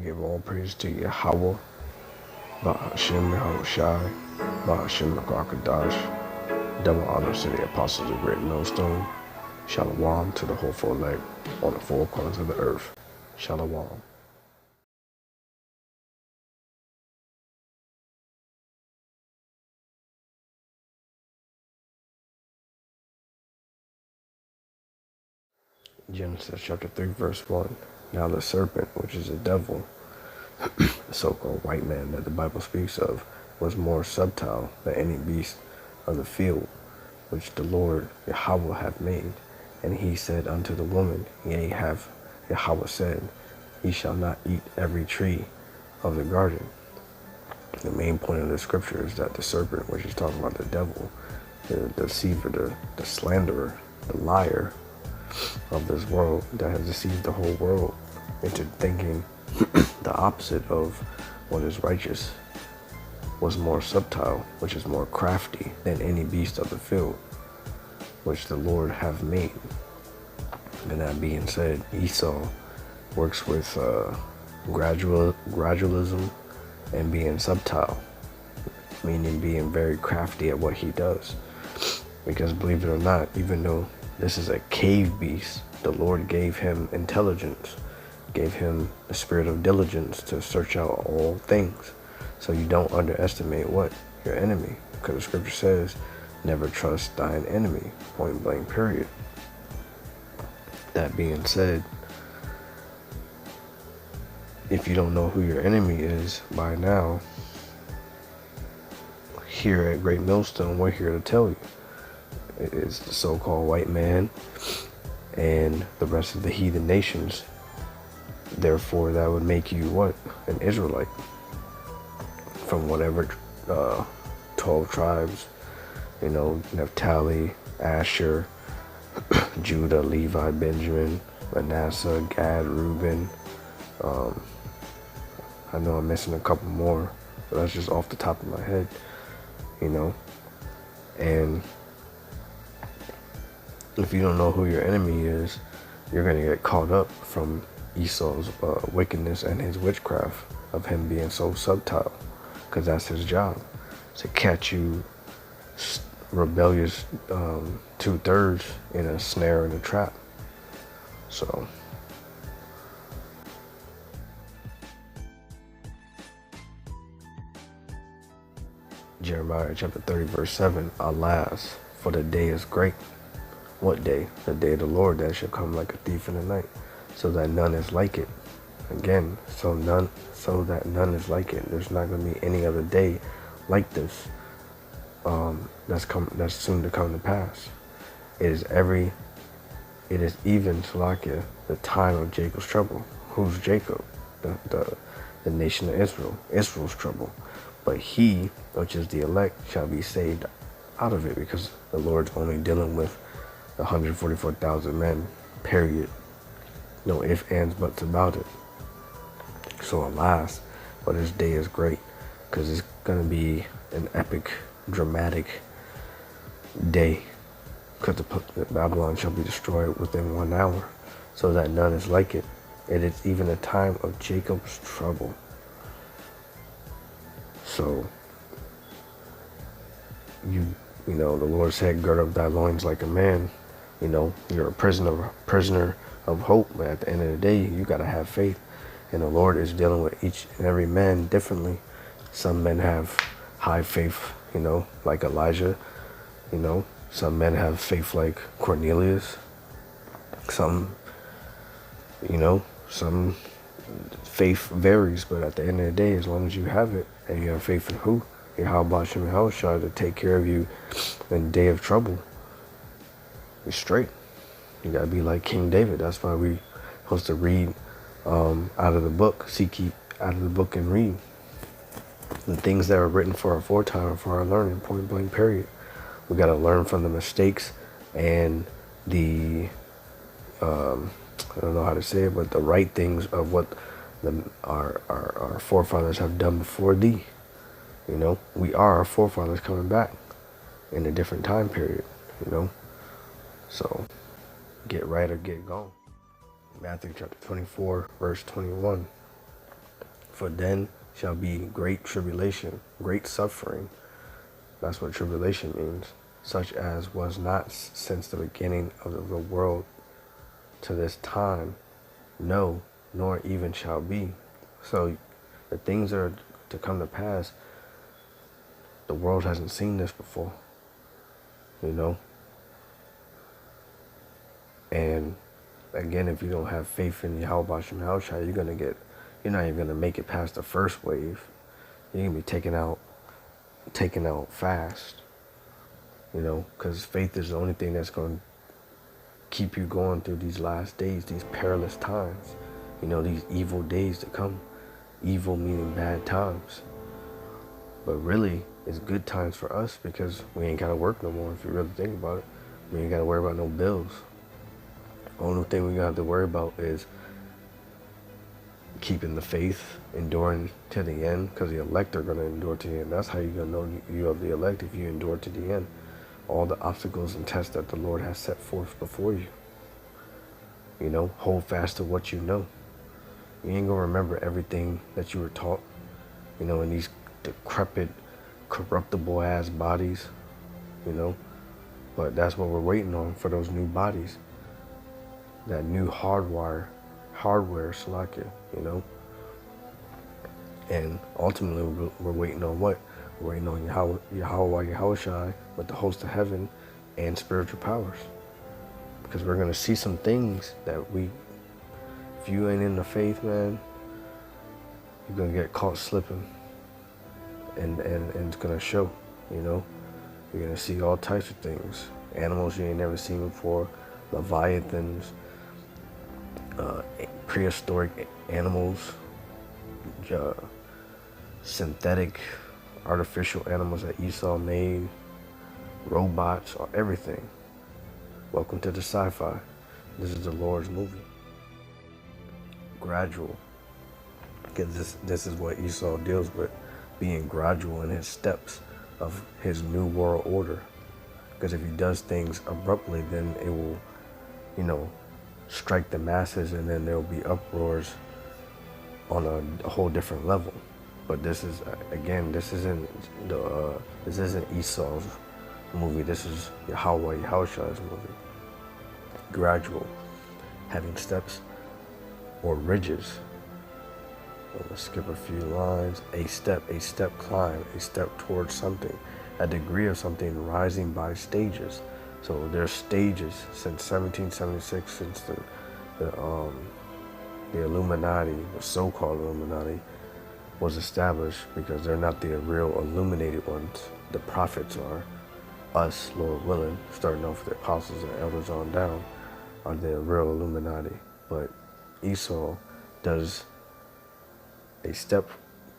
give all praise to Yahweh, Ba'ashem Yahushai, Ba'ashem Rakakadash. Double honors to the apostles of Great Millstone. Shalom to the hopeful elect on the four corners of the earth. Shalom. Genesis chapter 3, verse 1. Now the serpent, which is the devil, the so-called white man that the Bible speaks of, was more subtle than any beast of the field, which the Lord Yahweh hath made. And he said unto the woman, Yea, have Yahweh said, Ye shall not eat every tree of the garden. The main point of the scripture is that the serpent, which is talking about the devil, the deceiver, the slanderer, the liar of this world that has deceived the whole world into thinking the opposite of what is righteous, was more subtle, which is more crafty than any beast of the field, which the Lord hath made. And that being said, Esau works with gradualism and being subtle, meaning being very crafty at what he does. Because believe it or not, even though this is a cave beast, the Lord gave him intelligence, gave him the spirit of diligence to search out all things. So you don't underestimate what? Your enemy. Because the scripture says, never trust thine enemy, point blank, period. That being said, if you don't know who your enemy is by now, here at Great Millstone, we're here to tell you. It is the so-called white man and the rest of the heathen nations. Therefore, that would make you what? An Israelite. From whatever 12 tribes, Naphtali, Asher, Judah, Levi, Benjamin, Manasseh, Gad, Reuben. I know I'm missing a couple more, but that's just off the top of my head, And if you don't know who your enemy is, you're going to get caught up from Esau's wickedness and his witchcraft of him being so subtle, because that's his job, to catch you rebellious 2/3 in a snare and a trap. So Jeremiah chapter 30 verse 7, Alas, for the day is great. What day? The day of the Lord that shall come like a thief in the night, so that none is like it. Again, so that none is like it. There's not going to be any other day like this. That's soon to come to pass. It is even Salakia, the time of Jacob's trouble. Who's Jacob? The nation of Israel. Israel's trouble. But he, which is the elect, shall be saved out of it, because the Lord's only dealing with the 144,000 men, period. No ifs, ands, buts about it. So alas, but this day is great, because it's going to be an epic, dramatic day, because the Babylon shall be destroyed within 1 hour, so that none is like it. It is even a time of Jacob's trouble. So, the Lord said, gird up thy loins like a man. You're a prisoner of hope, but at the end of the day, you got to have faith. And the Lord is dealing with each and every man differently. Some men have high faith, like Elijah. Some men have faith like Cornelius. Some faith varies, but at the end of the day, as long as you have it, and you have faith in who? Yahweh Shem Yahushua to take care of you in the day of trouble, you're straight. You gotta be like King David. That's why we supposed to read out of the book, seek ye out of the book and read the things that are written for our foretime and for our learning, point blank, period. We gotta learn from the mistakes and the I don't know how to say it, but the right things of what our forefathers have done before thee. We are our forefathers coming back in a different time period, So get right or get gone. Matthew chapter 24, verse 21. For then shall be great tribulation, great suffering. That's what tribulation means. Such as was not since the beginning of the world to this time, no, nor even shall be. So the things that are to come to pass, the world hasn't seen this before, you know? And again, if you don't have faith in Yahweh Shem Yahushua, you're not even gonna make it past the first wave. You're gonna be taken out fast, you know, because faith is the only thing that's gonna keep you going through these last days, these perilous times, you know, these evil days to come. Evil meaning bad times. But really, it's good times for us because we ain't gotta work no more. If you really think about it, we ain't gotta worry about no bills. The only thing we have to worry about is keeping the faith, enduring to the end, because the elect are going to endure to the end. That's how you're going to know you are the elect, if you endure to the end. All the obstacles and tests that the Lord has set forth before you. You know, hold fast to what you know. You ain't going to remember everything that you were taught, you know, in these decrepit, corruptible ass bodies, you know. But that's what we're waiting on, for those new bodies. That new hardware, Salakia, you know. And ultimately, we're waiting on what? We're waiting on Yahushua with the host of heaven and spiritual powers. Because we're going to see some things that if you ain't in the faith, man, you're going to get caught slipping. And it's going to show, you know. You're going to see all types of things. Animals you ain't never seen before. Leviathans. Prehistoric animals. Synthetic, artificial animals that Esau made. Robots, or everything. Welcome to the sci-fi. This is the Lord's movie. Gradual. Because this is what Esau deals with. Being gradual in his steps of his new world order. Because if he does things abruptly, then it will, you know, strike the masses, and then there will be uproars on a whole different level. But this is, again, this isn't Esau's movie. This is Yahushua's movie. Gradual, having steps or ridges. Let's skip a few lines. A step climb, a step towards something, a degree of something rising by stages. So there's stages since 1776, since the Illuminati, the so-called Illuminati, was established, because they're not the real illuminated ones. The prophets are. Us, Lord willing, starting off with the apostles and elders on down, are the real Illuminati. But Esau does a step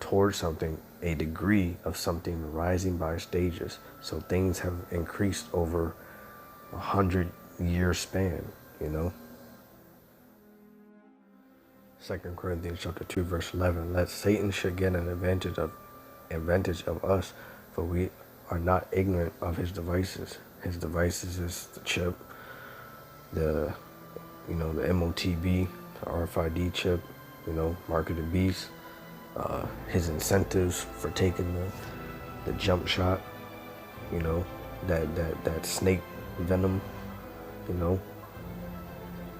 towards something, a degree of something rising by stages. So things have increased over 100-year span, you know. 2 Corinthians chapter 2, verse 11. Let Satan should get an advantage of us, for we are not ignorant of his devices. His devices is the chip, the MOTB, the RFID chip, you know, mark of the beast, his incentives for taking the jump shot, you know, that snake venom, you know,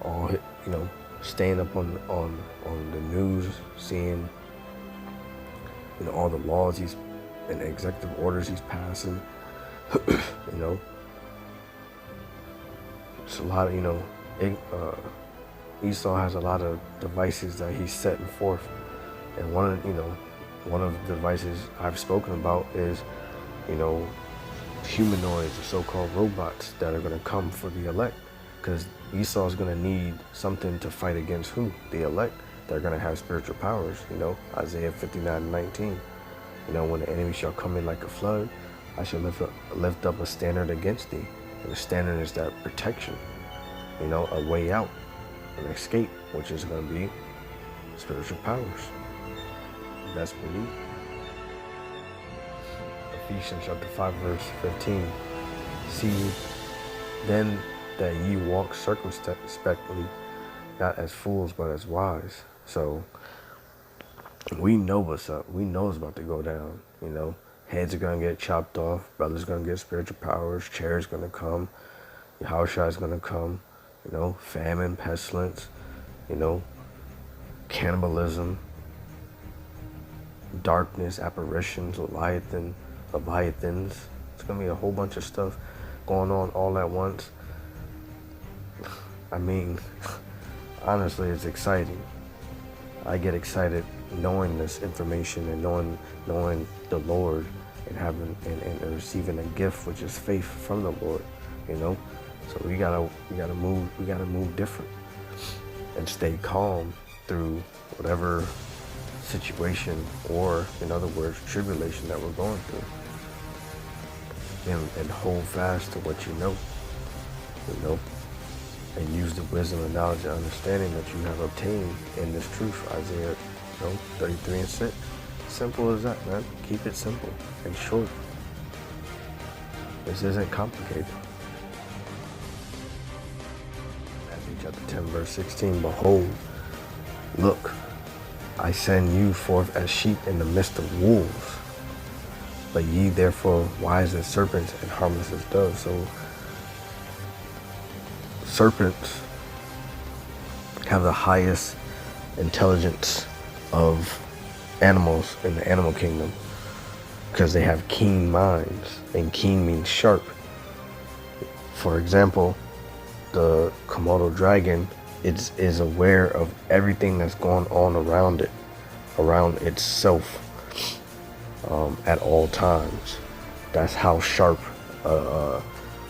all, you know, staying up on the news, seeing, you know, all the laws and executive orders he's passing, you know. It's a lot of, you know, Esau has a lot of devices that he's setting forth. And one of the devices I've spoken about is, you know, humanoids, or so-called robots that are going to come for the elect. Because Esau's going to need something to fight against who? The elect. They're going to have spiritual powers, you know, Isaiah 59:19. You know, when the enemy shall come in like a flood, I shall lift up a standard against thee. And the standard is that protection, you know, a way out, an escape, which is going to be spiritual powers. Best believe. Ephesians chapter 5, verse 15. See then that ye walk circumspectly, not as fools, but as wise. So We know what's up. We know it's about to go down. Heads are gonna get chopped off. Brothers gonna get spiritual powers. Chairs gonna come. Yahushua is gonna come. Famine, pestilence. Cannibalism, darkness, apparitions, leviathans. It's gonna be a whole bunch of stuff going on all at once. I mean, honestly, it's exciting. I get excited knowing this information and knowing the Lord and having and receiving a gift, which is faith from the Lord. So we gotta move different and stay calm through whatever situation, or in other words, tribulation that we're going through, and hold fast to what you know, and use the wisdom and knowledge and understanding that you have obtained in this truth. Isaiah 33:6. Simple as that, man. Keep it simple and short. This isn't complicated. Matthew chapter 10, verse 16. Behold, look, I send you forth as sheep in the midst of wolves. But ye therefore wise as serpents and harmless as doves. So serpents have the highest intelligence of animals in the animal kingdom, because they have keen minds, and keen means sharp. For example, the Komodo dragon is aware of everything that's going on around it, around itself, at all times. That's how sharp a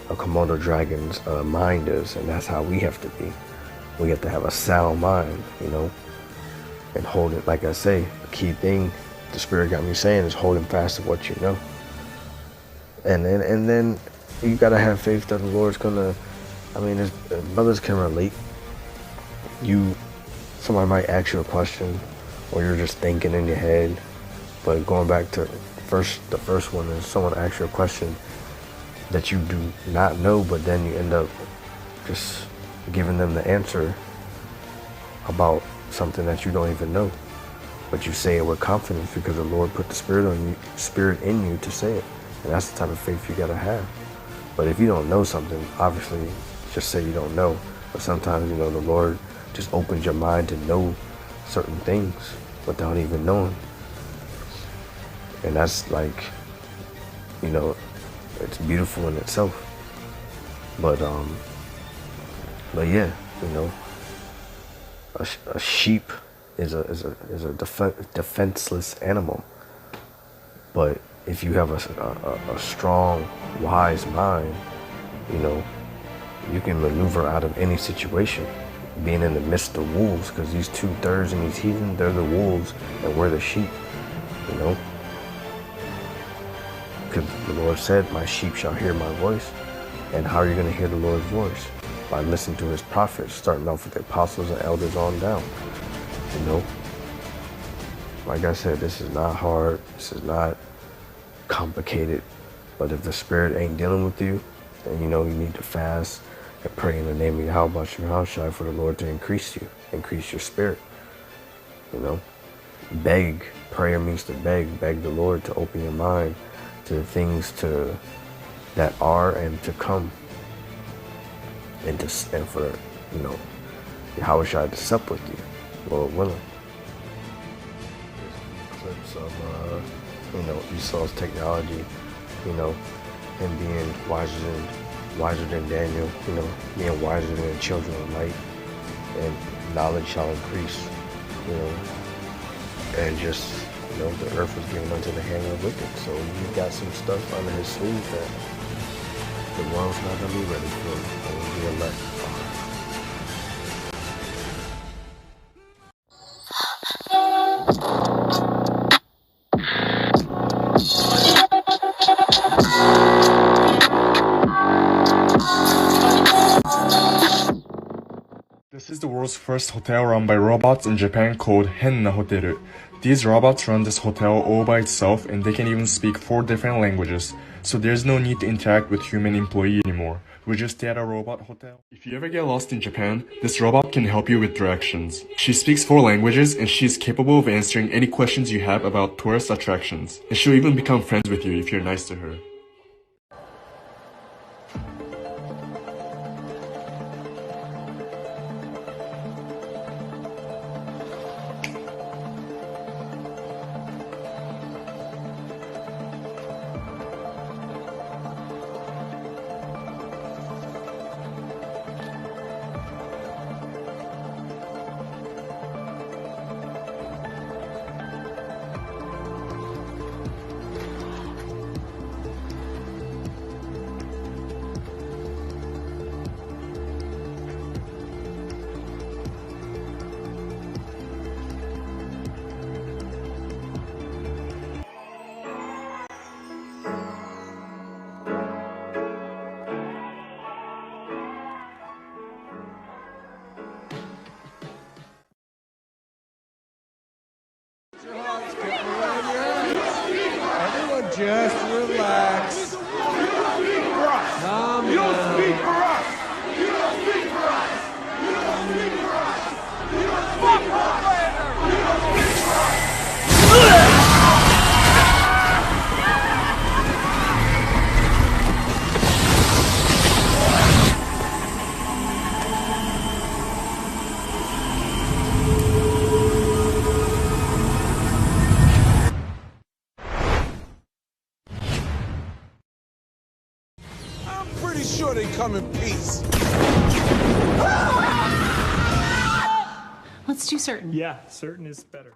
Komodo dragon's mind is, and that's how we have to be. We have to have a sound mind, and hold it. Like I say, the key thing the Spirit got me saying is holding fast to what you know. And then you gotta have faith that the Lord's gonna. I mean, brothers can relate. Somebody might ask you a question, or you're just thinking in your head. But going back to the first one is someone asks you a question that you do not know, but then you end up just giving them the answer about something that you don't even know. But you say it with confidence because the Lord put the spirit in you to say it. And that's the type of faith you gotta have. But if you don't know something, obviously just say you don't know. But sometimes, the Lord just opens your mind to know certain things without even knowing. And that's like, it's beautiful in itself. But yeah, a sheep is a defenseless animal. But if you have a strong, wise mind, you can maneuver out of any situation, being in the midst of wolves, because these 2/3 and these heathen, they're the wolves and we're the sheep, because the Lord said, my sheep shall hear my voice. And how are you going to hear the Lord's voice? By listening to his prophets, starting off with the apostles and elders on down. Like I said, this is not hard. This is not complicated. But if the Spirit ain't dealing with you, then you need to fast and pray in the name of Yahushua for the Lord to increase your spirit. Beg. Prayer means to beg. Beg the Lord to open your mind to the things that are and to come, and for Yahushua to sup with you, Lord willing. Clips of Esau's technology, him being wiser than Daniel, being wiser than the children of light, and knowledge shall increase, and just the earth was given unto the hand of the wicked. So you got some stuff under his sleeve that the world's not gonna be ready for. Only the elect This is the world's first hotel run by robots in Japan called Henna Hoteru. These robots run this hotel all by itself and they can even speak 4 different languages, so there's no need to interact with human employee anymore. We just stay at a robot hotel. If you ever get lost in Japan, this robot can help you with directions. She speaks 4 languages and she is capable of answering any questions you have about tourist attractions. And she'll even become friends with you if you're nice to her. Everyone just relax. Calm down. You don't speak for us! You don't speak for us! You don't speak for us! You don't speak for us! You don't speak for us! I'm pretty sure they come in peace. Let's do certain. Yeah, certain is better.